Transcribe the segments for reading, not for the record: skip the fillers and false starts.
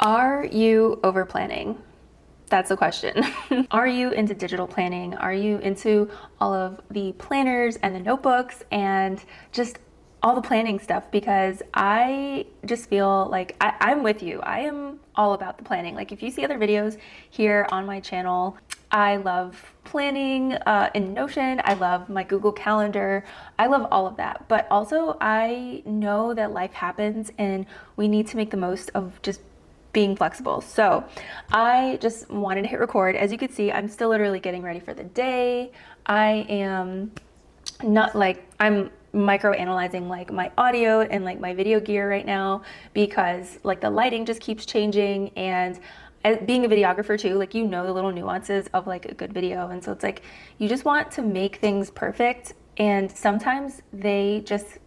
Are you over planning? That's the question. Are you into digital planning? Are you into all of the planners and the notebooks and just all the planning stuff? Because I just feel like I'm with you. I am all about the planning. Like if you see other videos here on my channel, I love planning in Notion. I love my Google Calendar. I love all of that. But also I know that life happens and we need to make the most of just being flexible. So I just wanted to hit record. As you can see, I'm still literally getting ready for the day. I am not like, I'm micro analyzing like my audio and like my video gear right now because like the lighting just keeps changing, and as being a videographer too, like you know the little nuances of like a good video, and so it's like you just want to make things perfect, and sometimes they just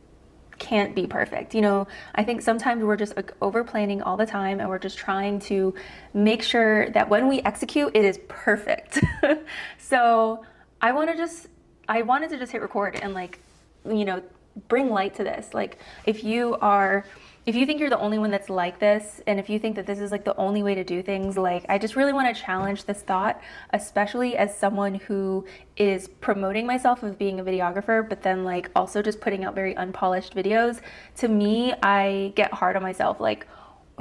can't be perfect. You know, I think sometimes we're just like over planning all the time and we're just trying to make sure that when we execute, it is perfect. So I wanted to just hit record and like, you know, bring light to this. Like if you think you're the only one that's like this, and if you think that this is like the only way to do things, like I just really want to challenge this thought, especially as someone who is promoting myself of being a videographer, but then like also just putting out very unpolished videos. To me, I get hard on myself. Like,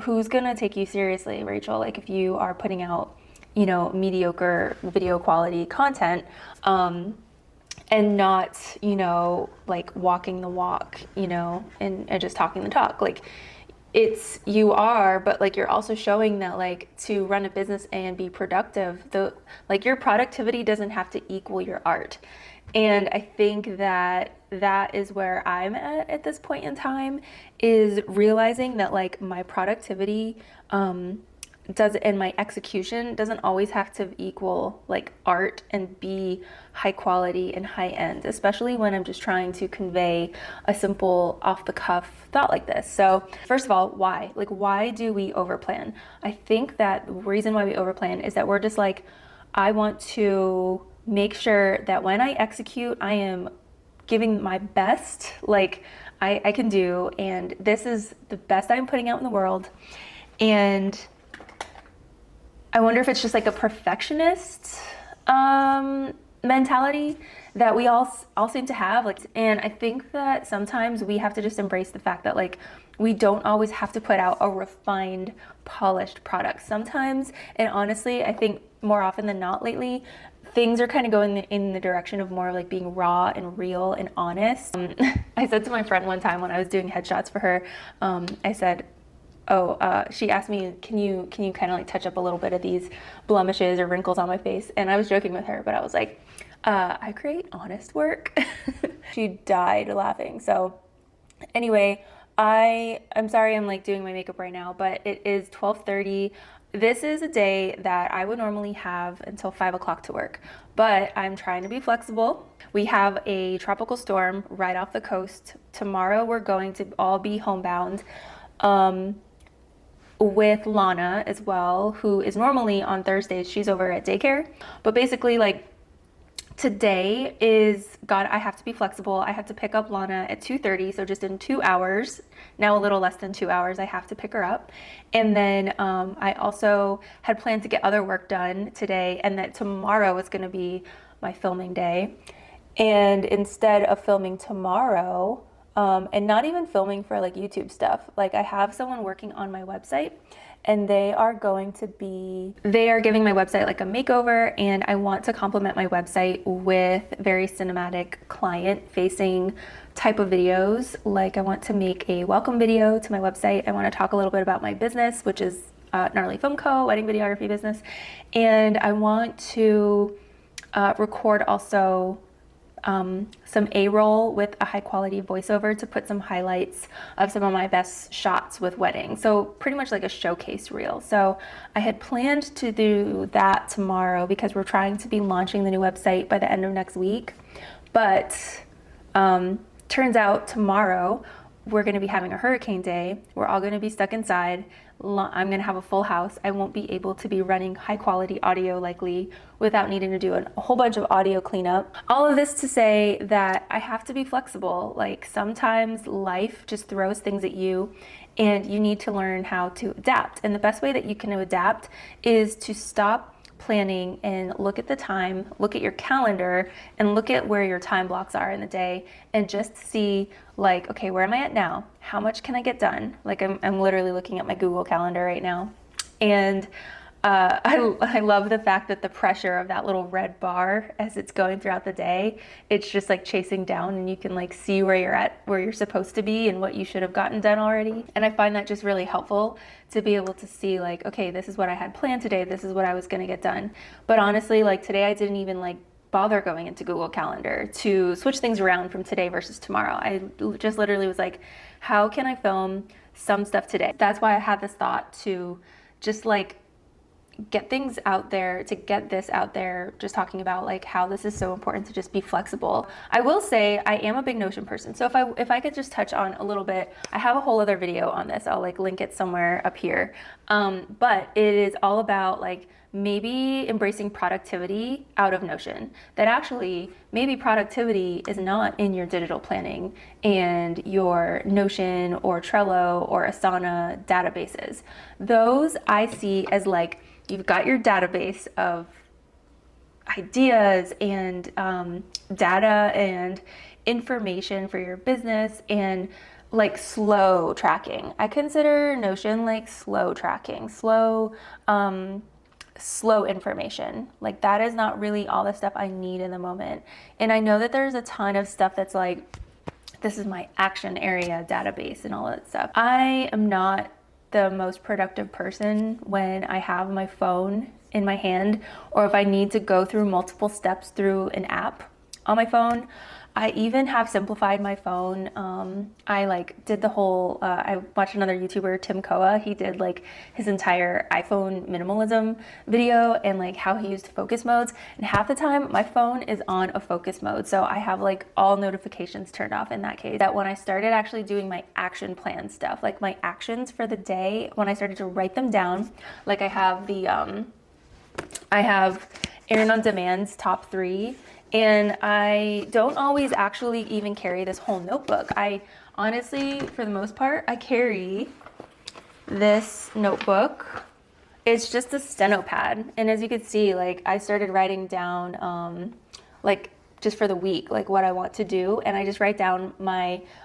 who's gonna take you seriously, Rachel? Like if you are putting out, you know, mediocre video quality content, and not, you know, like walking the walk, you know, and just talking the talk. Like it's, you are, but like you're also showing that like to run a business and be productive, like your productivity doesn't have to equal your art. And I think that that is where I'm at this point in time, is realizing that like my productivity, does, and my execution doesn't always have to equal like art and be high quality and high end, especially when I'm just trying to convey a simple off the cuff thought like this. So first of all, why? Like why do we overplan? I think that the reason why we overplan is that we're just like, I want to make sure that when I execute, I am giving my best, like I can do, and this is the best I'm putting out in the world. And I wonder if it's just like a perfectionist mentality that we all seem to have. Like, and I think that sometimes we have to just embrace the fact that like we don't always have to put out a refined, polished product. Sometimes, and honestly, I think more often than not lately, things are kind of going in the direction of more like being raw and real and honest. I said to my friend one time when I was doing headshots for her, I said, she asked me, can you kind of like touch up a little bit of these blemishes or wrinkles on my face? And I was joking with her, but I was like, I create honest work. She died laughing. So anyway, I'm sorry I'm like doing my makeup right now, but it is 12:30. This is a day that I would normally have until 5 o'clock to work, but I'm trying to be flexible. We have a tropical storm right off the coast. Tomorrow we're going to all be homebound. With Lana as well, who is normally on Thursdays. She's over at daycare. But basically, like, today is, God, I have to be flexible. I have to pick up Lana at 2:30, so just in 2 hours, now a little less than 2 hours, I have to pick her up. And then I also had planned to get other work done today, and that tomorrow is going to be my filming day. And instead of filming tomorrow, and not even filming for like YouTube stuff, like I have someone working on my website, and they are giving my website like a makeover, and I want to complement my website with very cinematic client facing type of videos. Like I want to make a welcome video to my website. I want to talk a little bit about my business, which is Gnarly Film Co., wedding videography business. And I want to record also some A-roll with a high quality voiceover to put some highlights of some of my best shots with weddings. So pretty much like a showcase reel. So I had planned to do that tomorrow because we're trying to be launching the new website by the end of next week. But turns out tomorrow we're going to be having a hurricane day. We're all going to be stuck inside. I'm going to have a full house. I won't be able to be running high quality audio likely without needing to do a whole bunch of audio cleanup. All of this to say that I have to be flexible. Like sometimes life just throws things at you and you need to learn how to adapt. And the best way that you can adapt is to stop planning and look at the time, look at your calendar and look at where your time blocks are in the day and just see like, okay, where am I at now? How much can I get done? Like I'm literally looking at my Google Calendar right now. And I love the fact that the pressure of that little red bar as it's going throughout the day, it's just like chasing down and you can like see where you're at, where you're supposed to be and what you should have gotten done already. And I find that just really helpful to be able to see like, okay, this is what I had planned today. This is what I was going to get done. But honestly, like today I didn't even like bother going into Google Calendar to switch things around from today versus tomorrow. I just literally was like, how can I film some stuff today? That's why I had this thought to just like get things out there, to get this out there, just talking about like how this is so important to just be flexible. I will say I am a big Notion person. So if I could just touch on a little bit, I have a whole other video on this. I'll like link it somewhere up here. But it is all about like maybe embracing productivity out of Notion. That actually maybe productivity is not in your digital planning and your Notion or Trello or Asana databases. Those I see as like, you've got your database of ideas and data and information for your business and like slow tracking. I consider Notion like slow tracking, slow information. Like that is not really all the stuff I need in the moment. And I know that there's a ton of stuff that's like, this is my action area database and all that stuff. I am not the most productive person when I have my phone in my hand or if I need to go through multiple steps through an app on my phone. I even have simplified my phone. I like did the whole, I watched another YouTuber, Tim Koa. He did like his entire iPhone minimalism video and like how he used focus modes. And half the time my phone is on a focus mode. So I have like all notifications turned off in that case. That when I started actually doing my action plan stuff, like my actions for the day, when I started to write them down, like I have Earn on Demand's top 3. And I don't always actually even carry this whole notebook. I honestly, for the most part, I carry this notebook. It's just a steno pad. And as you can see, like I started writing down, like just for the week, like what I want to do. And I just write down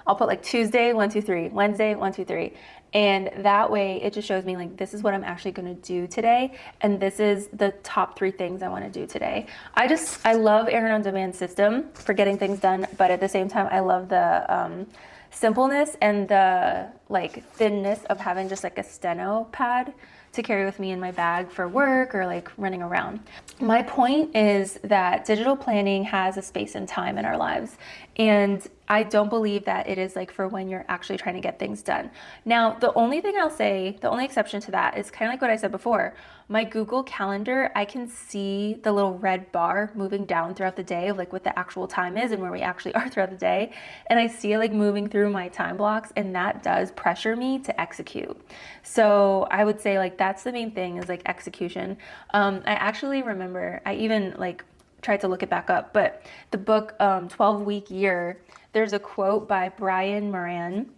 I'll put like Tuesday, 1, 2, 3, Wednesday, 1, 2, 3. And that way it just shows me like, this is what I'm actually going to do today. And this is the top 3 things I want to do today. I love Earn on Demand system for getting things done. But at the same time, I love the simpleness and the like thinness of having just like a steno pad to carry with me in my bag for work or like running around. My point is that digital planning has a space and time in our lives. And I don't believe that it is like for when you're actually trying to get things done. Now, the only thing I'll say, the only exception to that is kind of like what I said before. My Google Calendar, I can see the little red bar moving down throughout the day of like what the actual time is and where we actually are throughout the day. And I see it like moving through my time blocks and that does pressure me to execute. So I would say like that's the main thing is like execution. I actually remember, I even like tried to look it back up, but the book 12-Week Year, there's a quote by Brian Moran.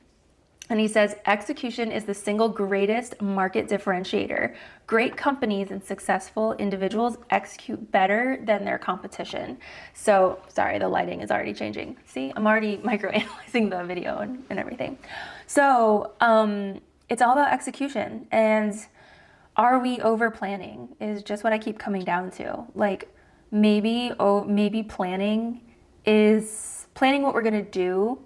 And he says, execution is the single greatest market differentiator. Great companies and successful individuals execute better than their competition. So, sorry, the lighting is already changing. See, I'm already microanalyzing the video and everything. So, it's all about execution. And are we over planning is just what I keep coming down to. Like maybe planning what we're going to do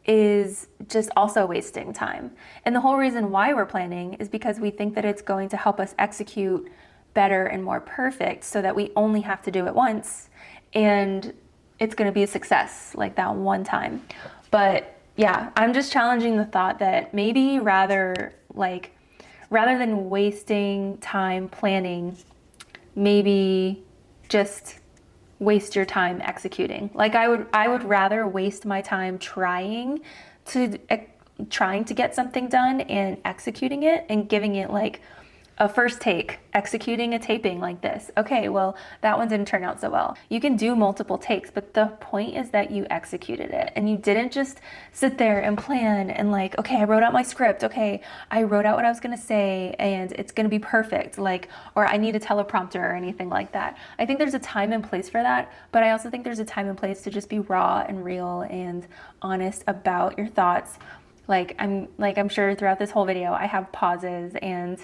is just also wasting time. And the whole reason why we're planning is because we think that it's going to help us execute better and more perfect so that we only have to do it once and it's going to be a success like that one time. But yeah, I'm just challenging the thought that maybe rather than wasting time planning, maybe just waste your time executing. Like I would rather waste my time trying to trying to get something done and executing it and giving it like a first take, executing a taping like this. Okay, well, that one didn't turn out so well. You can do multiple takes, but the point is that you executed it and you didn't just sit there and plan and like, okay, I wrote out my script. Okay, I wrote out what I was gonna say and it's gonna be perfect. Like, or I need a teleprompter or anything like that. I think there's a time and place for that, but I also think there's a time and place to just be raw and real and honest about your thoughts. I'm sure throughout this whole video, I have pauses and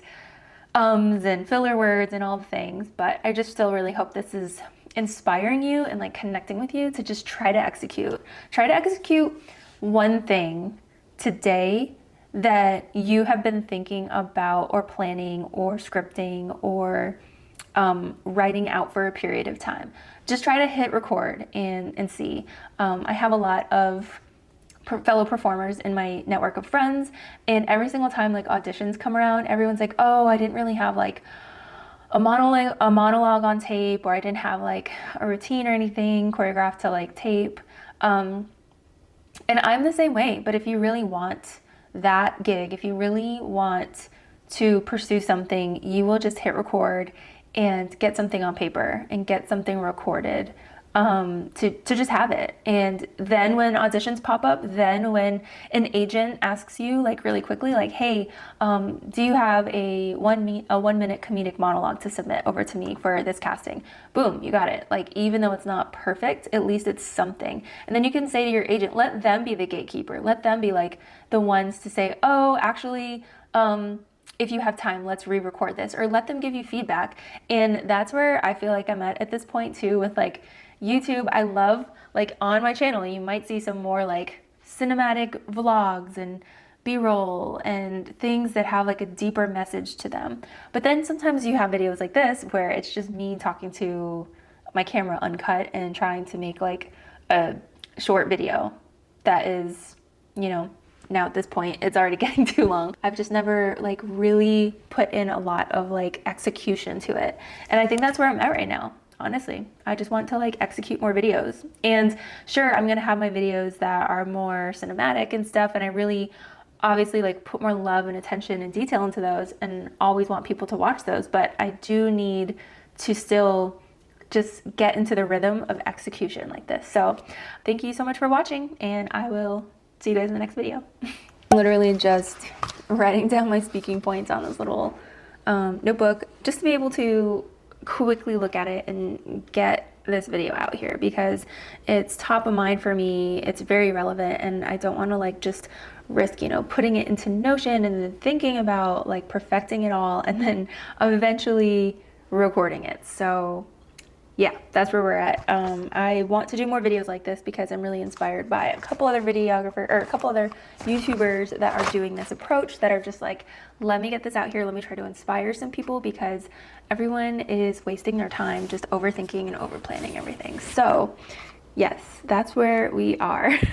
ums and filler words and all the things, but I just still really hope this is inspiring you and like connecting with you to just try to execute. Try to execute one thing today that you have been thinking about or planning or scripting or writing out for a period of time. Just try to hit record and see. I have a lot of fellow performers in my network of friends, and every single time like auditions come around, everyone's like, oh, I didn't really have like a monologue on tape, or I didn't have like a routine or anything choreographed to like tape. And I'm the same way, but if you really want that gig, if you really want to pursue something, you will just hit record and get something on paper and get something recorded, to just have it. And then when auditions pop up, then when an agent asks you like really quickly, like, hey, do you have a 1 minute comedic monologue to submit over to me for this casting? Boom, you got it. Like, even though it's not perfect, at least it's something. And then you can say to your agent, let them be the gatekeeper. Let them be like the ones to say, oh, actually, if you have time, let's re-record this, or let them give you feedback. And that's where I feel like I'm at this point too with like YouTube. I love, like, on my channel, you might see some more like cinematic vlogs and B-roll and things that have like a deeper message to them. But then sometimes you have videos like this where it's just me talking to my camera uncut and trying to make like a short video that is, you know, now at this point it's already getting too long. I've just never like really put in a lot of like execution to it. And I think that's where I'm at right now. Honestly, I just want to like execute more videos. And sure, I'm gonna have my videos that are more cinematic and stuff, and I really obviously like put more love and attention and detail into those and always want people to watch those, but I do need to still just get into the rhythm of execution like this. So thank you so much for watching, and I will see you guys in the next video. Literally just writing down my speaking points on this little notebook just to be able to quickly look at it and get this video out here because it's top of mind for me. It's very relevant, and I don't want to like just risk, you know, putting it into Notion and then thinking about like perfecting it all and then eventually recording it. So yeah, that's where we're at. I want to do more videos like this because I'm really inspired by a couple other YouTubers that are doing this approach, that are just like, let me get this out here. Let me try to inspire some people, because everyone is wasting their time just overthinking and over planning everything. So yes, that's where we are.